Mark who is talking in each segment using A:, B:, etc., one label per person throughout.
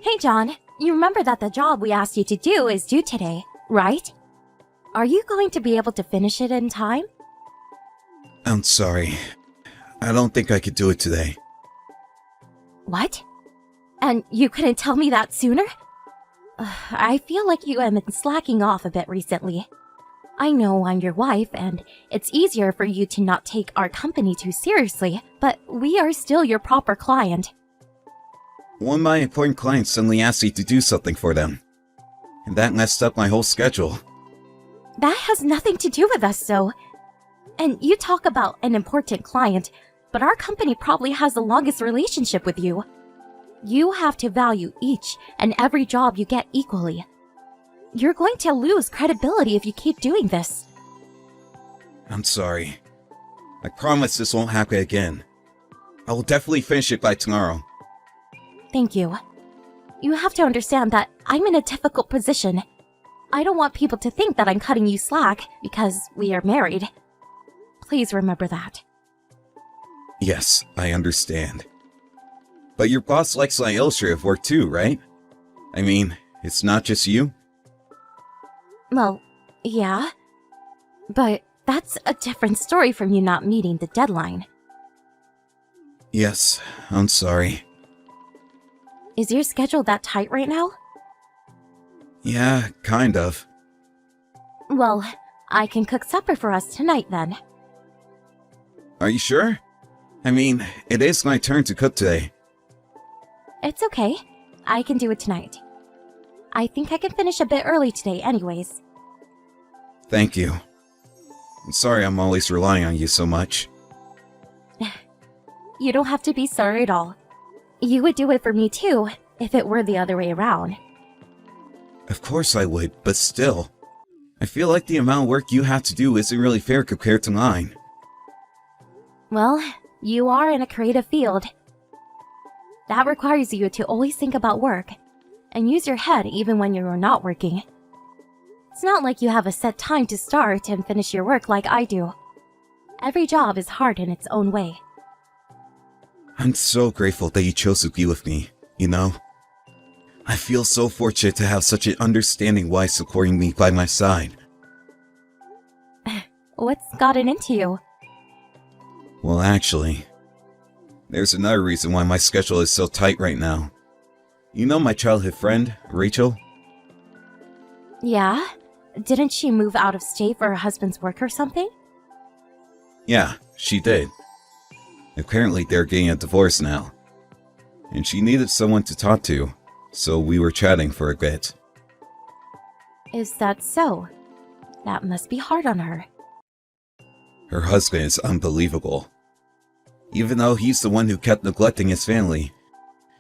A: Hey John, you remember that the job we asked you to do is due today, right? Are you going to be able to finish it in time?
B: I'm sorry. I don't think I could do it today.
A: What? And you couldn't tell me that sooner? I feel like you have been slacking off a bit recently. I know I'm your wife, and it's easier for you to not take our company too seriously, but we are still your proper client.
B: One of my important clients suddenly asked me to do something for them, and that messed up my whole schedule.
A: That has nothing to do with us, so. And you talk about an important client, but our company probably has the longest relationship with you. You have to value each and every job you get equally. You're going to lose credibility if you keep doing this.
B: I'm sorry. I promise this won't happen again. I will definitely finish it by tomorrow.
A: Thank you. You have to understand that I'm in a difficult position. I don't want people to think that I'm cutting you slack because we are married. Please remember that.
B: Yes, I understand. But your boss likes my illustrative work too, right? I mean, it's not just you?
A: Well, yeah. But that's a different story from you not meeting the deadline.
B: Yes, I'm sorry.
A: Is your schedule that tight right now?
B: Yeah, kind of.
A: Well, I can cook supper for us tonight then.
B: Are you sure? I mean, it is my turn to cook today.
A: It's okay. I can do it tonight. I think I can finish a bit early today anyways.
B: Thank you. I'm sorry I'm always relying on you so much.
A: You don't have to be sorry at all. You would do it for me too, if it were the other way around.
B: Of course I would, but still. I feel like the amount of work you have to do isn't really fair compared to mine.
A: Well, you are in a creative field. That requires you to always think about work, and use your head even when you are not working. It's not like you have a set time to start and finish your work like I do. Every job is hard in its own way.
B: I'm so grateful that you chose to be with me, you know? I feel so fortunate to have such an understanding wife supporting me by my side.
A: What's gotten into you?
B: Well, actually, there's another reason why my schedule is so tight right now. You know my childhood friend, Rachel?
A: Yeah? Didn't she move out of state for her husband's work or something?
B: Yeah, she did. Apparently they're getting a divorce now. And she needed someone to talk to, so we were chatting for a bit.
A: Is that so? That must be hard on her.
B: Her husband is unbelievable. Even though he's the one who kept neglecting his family,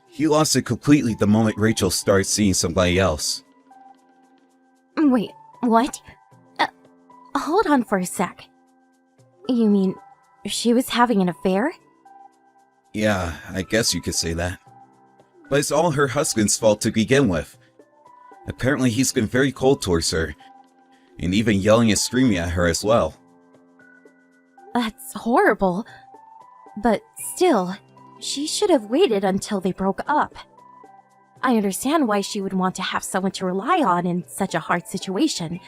B: he lost it completely the moment Rachel started seeing somebody else.
A: Wait, what? Hold on for a sec. You mean, she was having an affair?
B: Yeah, I guess you could say that. But it's all her husband's fault to begin with. Apparently he's been very cold towards her, and even yelling and screaming at her as well.
A: That's horrible. But still, she should have waited until they broke up. I understand why she would want to have someone to rely on in such a hard situation.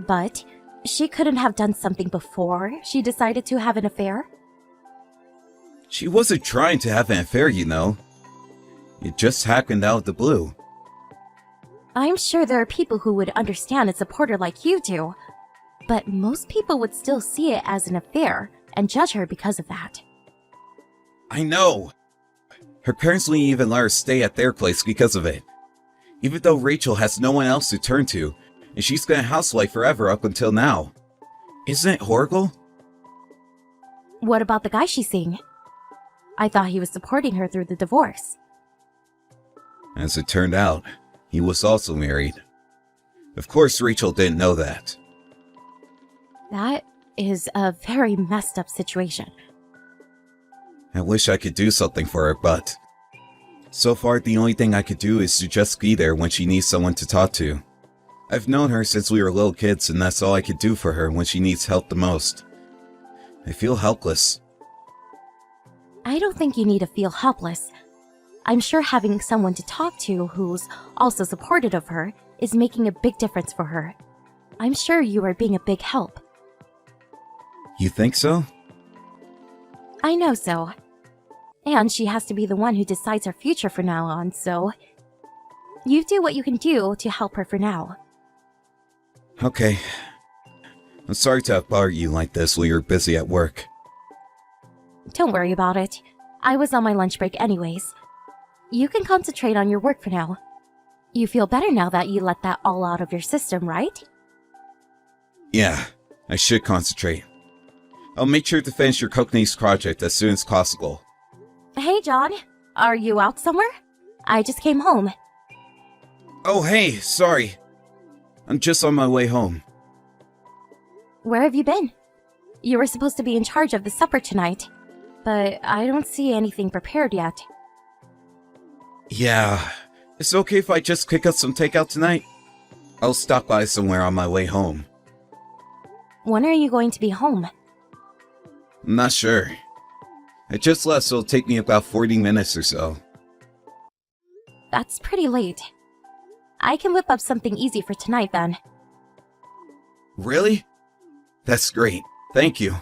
A: But she couldn't have done something before she decided to have an affair?
B: She wasn't trying to have an affair, you know. It just happened out of the blue.
A: I'm sure there are people who would understand and support her like you do. But most people would still see it as an affair and judge her because of that.
B: I know! Her parents wouldn't even let her stay at their place because of it. Even though Rachel has no one else to turn to, and she's been a housewife forever up until now. Isn't it horrible?
A: What about the guy she's seeing? I thought he was supporting her through the divorce.
B: As it turned out, he was also married. Of course Rachel didn't know that.
A: That is a very messed up situation.
B: I wish I could do something for her, but so far the only thing I could do is to just be there when she needs someone to talk to. I've known her since we were little kids, and that's all I could do for her when she needs help the most. I feel helpless.
A: I don't think you need to feel helpless. I'm sure having someone to talk to who's also supportive of her is making a big difference for her. I'm sure you are being a big help.
B: You think so?
A: I know so. And she has to be the one who decides her future from now on, so you do what you can do to help her for now.
B: Okay. I'm sorry to have bothered you like this while you're busy at work.
A: Don't worry about it. I was on my lunch break anyways. You can concentrate on your work for now. You feel better now that you let that all out of your system, right?
B: Yeah, I should concentrate. I'll make sure to finish your Cockney's project as soon as possible.
A: Hey, John. Are you out somewhere? I just came home.
B: Oh, hey, sorry. I'm just on my way home.
A: Where have you been? You were supposed to be in charge of the supper tonight, but I don't see anything prepared yet.
B: Yeah, it's okay if I just pick up some takeout tonight? I'll stop by somewhere on my way home.
A: When are you going to be home?
B: I'm not sure. I just left, so it'll take me about 40 minutes or so.
A: That's pretty late. I can whip up something easy for tonight then.
B: Really? That's great. Thank you.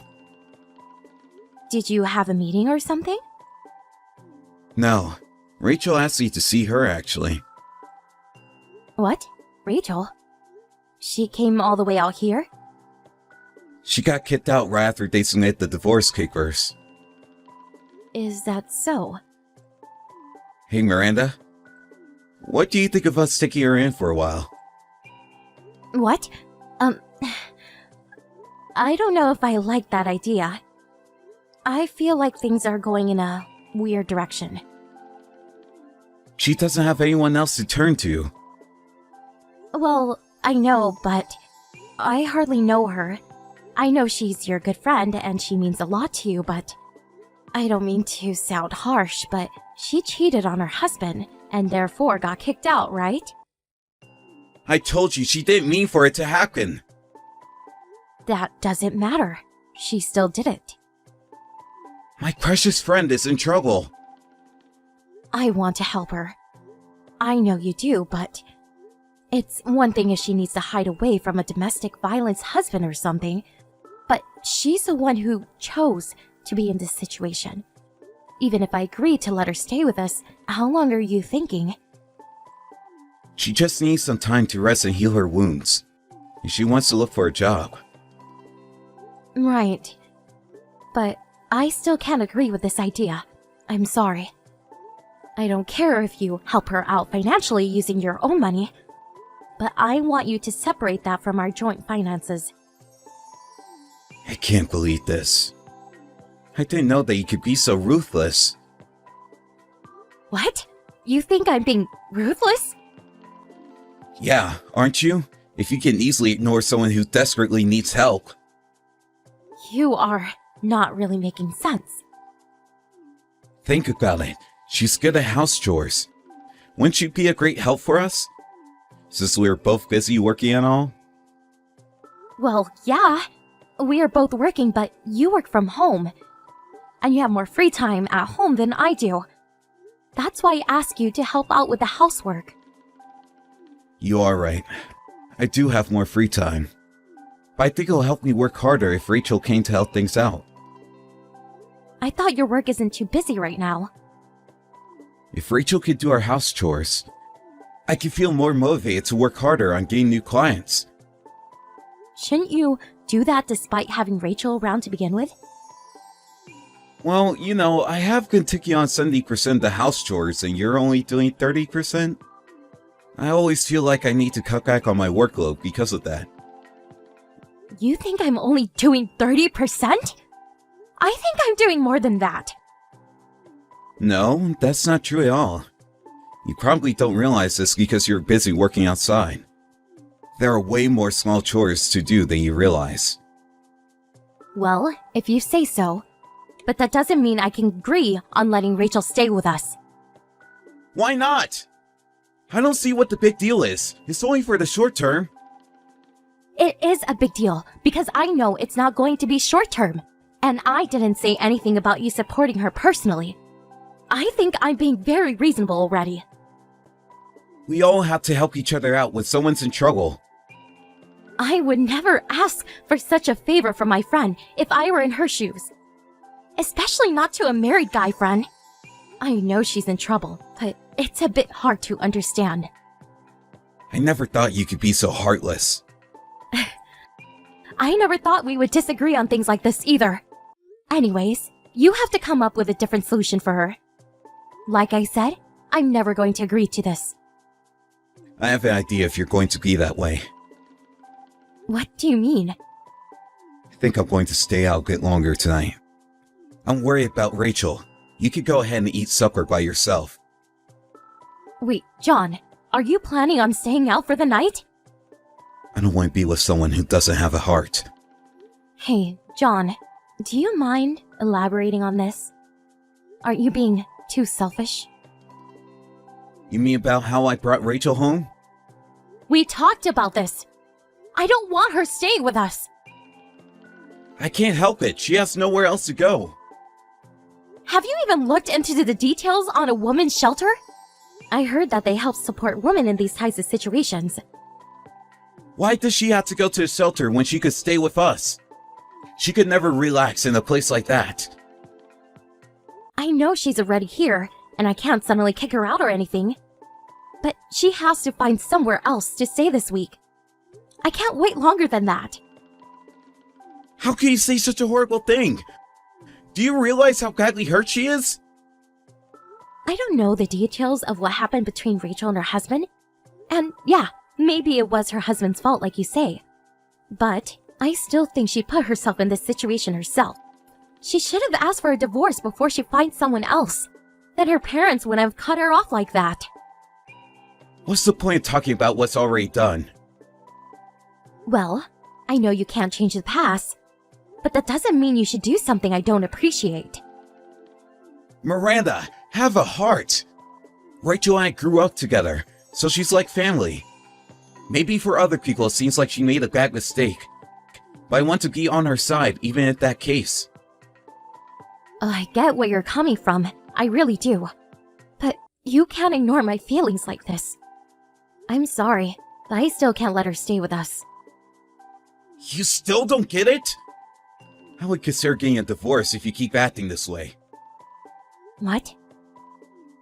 A: Did you have a meeting or something?
B: No. Rachel asked me to see her, actually.
A: What? Rachel? She came all the way out here?
B: She got kicked out right after they submitted the divorce papers.
A: Is that so?
B: Hey, Miranda. What do you think of us taking her in for a while?
A: What? I don't know if I like that idea. I feel like things are going in a weird direction.
B: She doesn't have anyone else to turn to.
A: Well, I know, but I hardly know her. I know she's your good friend and she means a lot to you, but I don't mean to sound harsh, but she cheated on her husband and therefore got kicked out, right?
B: I told you she didn't mean for it to happen.
A: That doesn't matter. She still did it.
B: My precious friend is in trouble.
A: I want to help her. I know you do, but it's one thing if she needs to hide away from a domestic violence husband or something, but she's the one who chose to be in this situation. Even if I agreed to let her stay with us, how long are you thinking?
B: She just needs some time to rest and heal her wounds. And she wants to look for a job.
A: Right. But I still can't agree with this idea. I'm sorry. I don't care if you help her out financially using your own money, but I want you to separate that from our joint finances.
B: I can't believe this. I didn't know that you could be so ruthless.
A: What? You think I'm being ruthless?
B: Yeah, aren't you? If you can easily ignore someone who desperately needs help.
A: You are not really making sense.
B: Think about it. She's good at house chores. Wouldn't she be a great help for us? Since we're both busy working and all?
A: Well, yeah. We are both working, but you work from home. And you have more free time at home than I do. That's why I ask you to help out with the housework.
B: You are right. I do have more free time. But I think it'll help me work harder if Rachel came to help things out.
A: I thought your work isn't too busy right now.
B: If Rachel could do our house chores, I could feel more motivated to work harder on getting new clients.
A: Shouldn't you do that despite having Rachel around to begin with?
B: Well, you know, I have been taking on 70% of the house chores and you're only doing 30%. I always feel like I need to cut back on my workload because of that.
A: You think I'm only doing 30%? I think I'm doing more than that.
B: No, that's not true at all. You probably don't realize this because you're busy working outside. There are way more small chores to do than you realize.
A: Well, if you say so. But that doesn't mean I can agree on letting Rachel stay with us.
B: Why not? I don't see what the big deal is. It's only for the short term.
A: It is a big deal, because I know it's not going to be short term. And I didn't say anything about you supporting her personally. I think I'm being very reasonable already.
B: We all have to help each other out when someone's in trouble.
A: I would never ask for such a favor from my friend if I were in her shoes. Especially not to a married guy friend. I know she's in trouble, but it's a bit hard to understand.
B: I never thought you could be so heartless.
A: I never thought we would disagree on things like this either. Anyways, you have to come up with a different solution for her. Like I said, I'm never going to agree to this.
B: I have an idea if you're going to be that way.
A: What do you mean?
B: I think I'm going to stay out a bit longer tonight. I'm worried about Rachel. You could go ahead and eat supper by yourself.
A: Wait, John, are you planning on staying out for the night?
B: I don't want to be with someone who doesn't have a heart.
A: Hey, John, do you mind elaborating on this? Aren't you being too selfish?
B: You mean about how I brought Rachel home?
A: We talked about this. I don't want her staying with us.
B: I can't help it. She has nowhere else to go.
A: Have you even looked into the details on a woman's shelter? I heard that they help support women in these types of situations.
B: Why does she have to go to a shelter when she could stay with us? She could never relax in a place like that.
A: I know she's already here, and I can't suddenly kick her out or anything. But she has to find somewhere else to stay this week. I can't wait longer than that.
B: How can you say such a horrible thing? Do you realize how badly hurt she is?
A: I don't know the details of what happened between Rachel and her husband. And yeah, maybe it was her husband's fault like you say. But I still think she put herself in this situation herself. She should have asked for a divorce before she finds someone else. Then her parents wouldn't have cut her off like that.
B: What's the point of talking about what's already done?
A: Well, I know you can't change the past, but that doesn't mean you should do something I don't appreciate.
B: Miranda, have a heart. Rachel and I grew up together, so she's like family. Maybe for other people it seems like she made a bad mistake, but I want to be on her side even in that case.
A: I get where you're coming from, I really do. But you can't ignore my feelings like this. I'm sorry, but I still can't let her stay with us.
B: You still don't get it? I would consider getting a divorce if you keep acting this way.
A: What?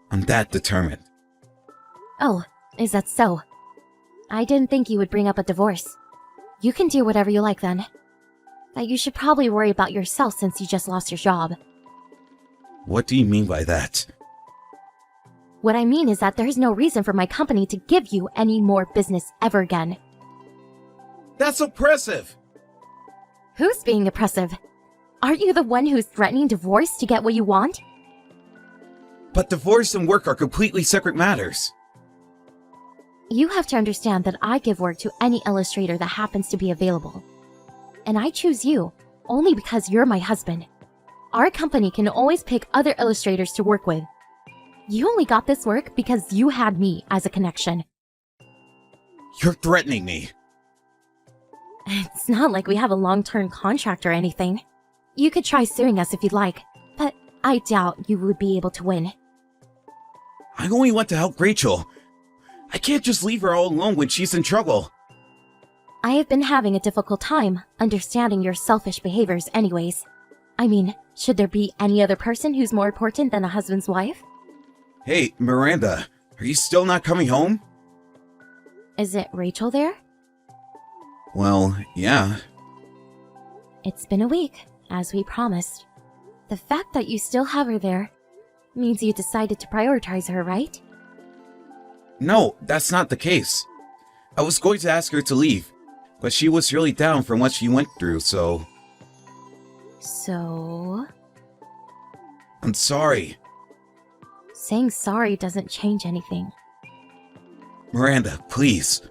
B: I'm that determined.
A: Oh, is that so? I didn't think you would bring up a divorce. You can do whatever you like then. But you should probably worry about yourself since you just lost your job.
B: What do you mean by that?
A: What I mean is that there's no reason for my company to give you any more business ever again.
B: That's oppressive!
A: Who's being oppressive? Aren't you the one who's threatening divorce to get what you want?
B: But divorce and work are completely separate matters.
A: You have to understand that I give work to any illustrator that happens to be available. And I choose you only because you're my husband. Our company can always pick other illustrators to work with. You only got this work because you had me as a connection.
B: You're threatening me.
A: It's not like we have a long-term contract or anything. You could try suing us if you'd like, but I doubt you would be able to win.
B: I only want to help Rachel. I can't just leave her all alone when she's in trouble.
A: I have been having a difficult time understanding your selfish behaviors anyways. I mean, should there be any other person who's more important than a husband's wife?
B: Hey, Miranda, are you still not coming home?
A: Is it Rachel there?
B: Well, yeah.
A: It's been a week, as we promised. The fact that you still have her there means you decided to prioritize her, right?
B: No, that's not the case. I was going to ask her to leave, but she was really down from what she went through, so...
A: So...
B: I'm sorry.
A: Saying sorry doesn't change anything.
B: Miranda, please.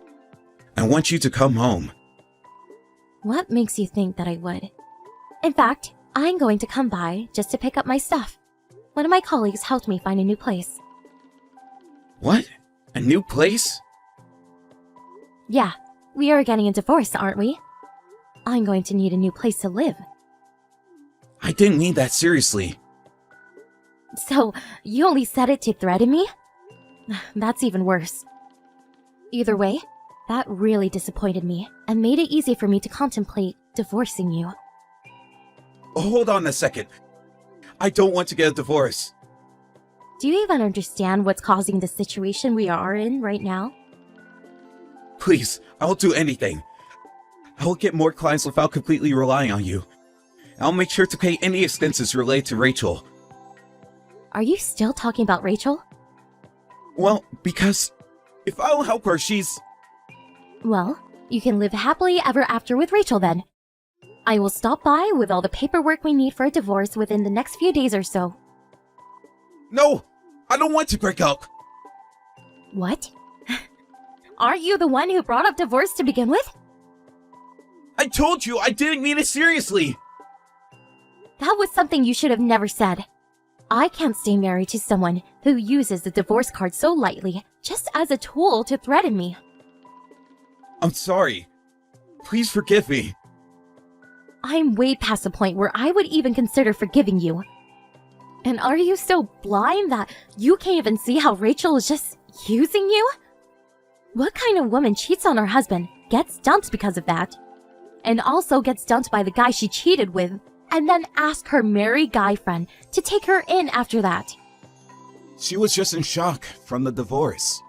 B: I want you to come home.
A: What makes you think that I would? In fact, I'm going to come by just to pick up my stuff. One of my colleagues helped me find a new place.
B: What? A new place?
A: Yeah, we are getting a divorce, aren't we? I'm going to need a new place to live.
B: I didn't mean that seriously.
A: So, you only said it to threaten me? That's even worse. Either way, that really disappointed me and made it easy for me to contemplate divorcing you.
B: Hold on a second. I don't want to get a divorce.
A: Do you even understand what's causing the situation we are in right now?
B: Please, I'll do anything. I'll get more clients without completely relying on you. I'll make sure to pay any expenses related to Rachel.
A: Are you still talking about Rachel?
B: Well, because if I don't help her, she's...
A: Well, you can live happily ever after with Rachel then. I will stop by with all the paperwork we need for a divorce within the next few days or so.
B: No! I don't want to break up!
A: What? Aren't you the one who brought up divorce to begin with?
B: I told you I didn't mean it seriously!
A: That was something you should have never said. I can't stay married to someone who uses the divorce card so lightly, just as a tool to threaten me.
B: I'm sorry. Please forgive me.
A: I'm way past the point where I would even consider forgiving you. And are you so blind that you can't even see how Rachel is just using you? What kind of woman cheats on her husband, gets dumped because of that, and also gets dumped by the guy she cheated with, and then ask her married guy friend to take her in after that?
B: She was just in shock from the divorce.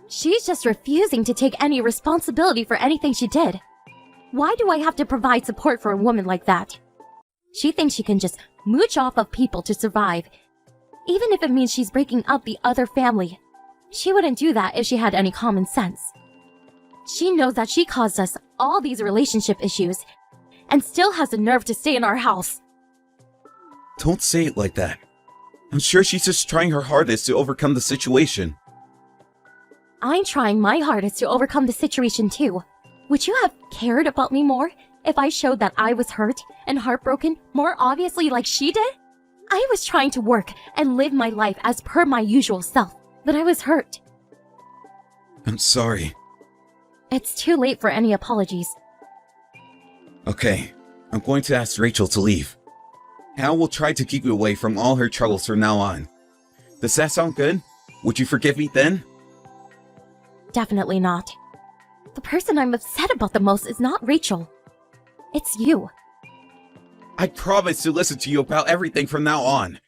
A: She's just refusing to take any responsibility for anything she did. Why do I have to provide support for a woman like that? She thinks she can just mooch off of people to survive, even if it means she's breaking up the other family. She wouldn't do that if she had any common sense. She knows that she caused us all these relationship issues, and still has the nerve to stay in our house.
B: Don't say it like that. I'm sure she's just trying her hardest to overcome the situation.
A: I'm trying my hardest to overcome the situation too. Would you have cared about me more if I showed that I was hurt and heartbroken more obviously like she did? I was trying to work and live my life as per my usual self, but I was hurt.
B: I'm sorry.
A: It's too late for any apologies.
B: Okay, I'm going to ask Rachel to leave. Al will try to keep you away from all her troubles from now on. Does that sound good? Would you forgive me then?
A: Definitely not. The person I'm upset about the most is not Rachel. It's you.
B: I promise to listen to you about everything from now on.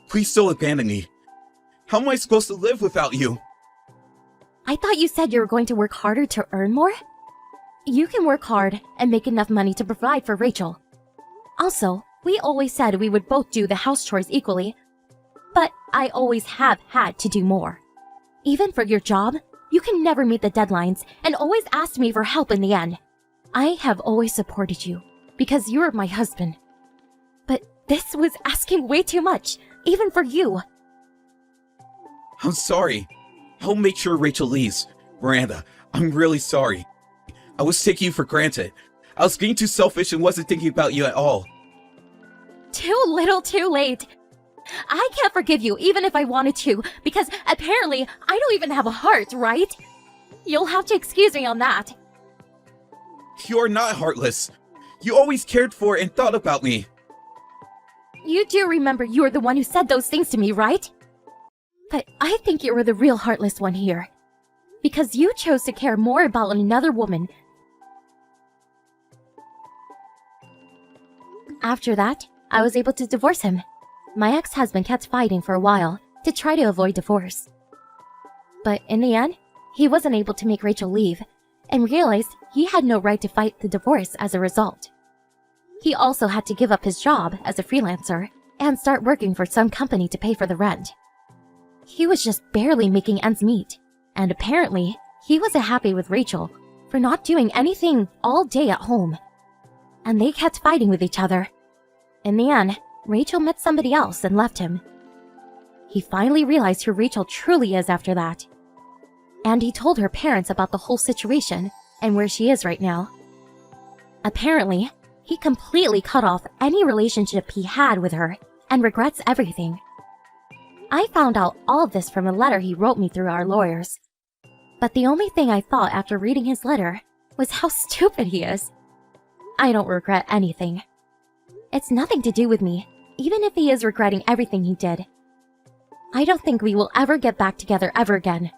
B: Please don't abandon me. How am I supposed to live without you?
A: I thought you said you were going to work harder to earn more? You can work hard and make enough money to provide for Rachel. Also, we always said we would both do the house chores equally, but I always have had to do more. Even for your job, you can never meet the deadlines and always ask me for help in the end. I have always supported you because you're my husband. But this was asking way too much, even for you.
B: I'm sorry. I'll make sure Rachel leaves. Miranda, I'm really sorry. I was taking you for granted. I was being too selfish and wasn't thinking about you at all.
A: Too little, too late. I can't forgive you even if I wanted to, because apparently I don't even have a heart, right? You'll have to excuse me on that.
B: You're not heartless. You always cared for and thought about me.
A: You do remember you were the one who said those things to me, right? But I think you were the real heartless one here. Because you chose to care more about another woman. After that, I was able to divorce him. My ex-husband kept fighting for a while to try to avoid divorce. But in the end, he wasn't able to make Rachel leave and realized he had no right to fight the divorce as a result. He also had to give up his job as a freelancer and start working for some company to pay for the rent. He was just barely making ends meet, and apparently, he wasn't happy with Rachel for not doing anything all day at home. And they kept fighting with each other. In the end, Rachel met somebody else and left him. He finally realized who Rachel truly is after that. And he told her parents about the whole situation and where she is right now. Apparently, he completely cut off any relationship he had with her and regrets everything. I found out all of this from a letter he wrote me through our lawyers. But the only thing I thought after reading his letter was how stupid he is. I don't regret anything. It's nothing to do with me. even if he is regretting everything he did. I don't think we will ever get back together ever again.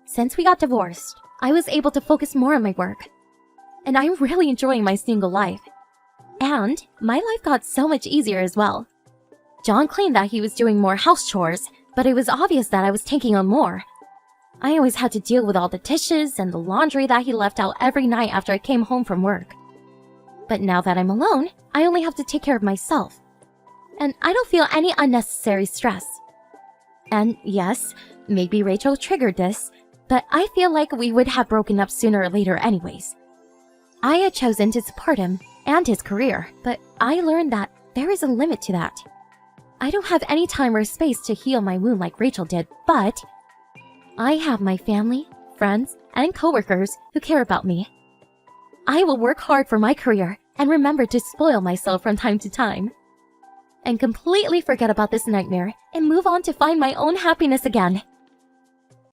A: Since we got divorced, I was able to focus more on my work. And I'm really enjoying my single life. And my life got so much easier as well. John claimed that he was doing more house chores, but it was obvious that I was taking on more. I always had to deal with all the dishes and the laundry that he left out every night after I came home from work. But now that I'm alone, I only have to take care of myself. And I don't feel any unnecessary stress. And yes, maybe Rachel triggered this, but I feel like we would have broken up sooner or later anyways. I had chosen to support him and his career, but I learned that there is a limit to that. I don't have any time or space to heal my wound like Rachel did, but I have my family, friends, and coworkers who care about me. I will work hard for my career and remember to spoil myself from time to time. And completely forget about this nightmare and move on to find my own happiness again.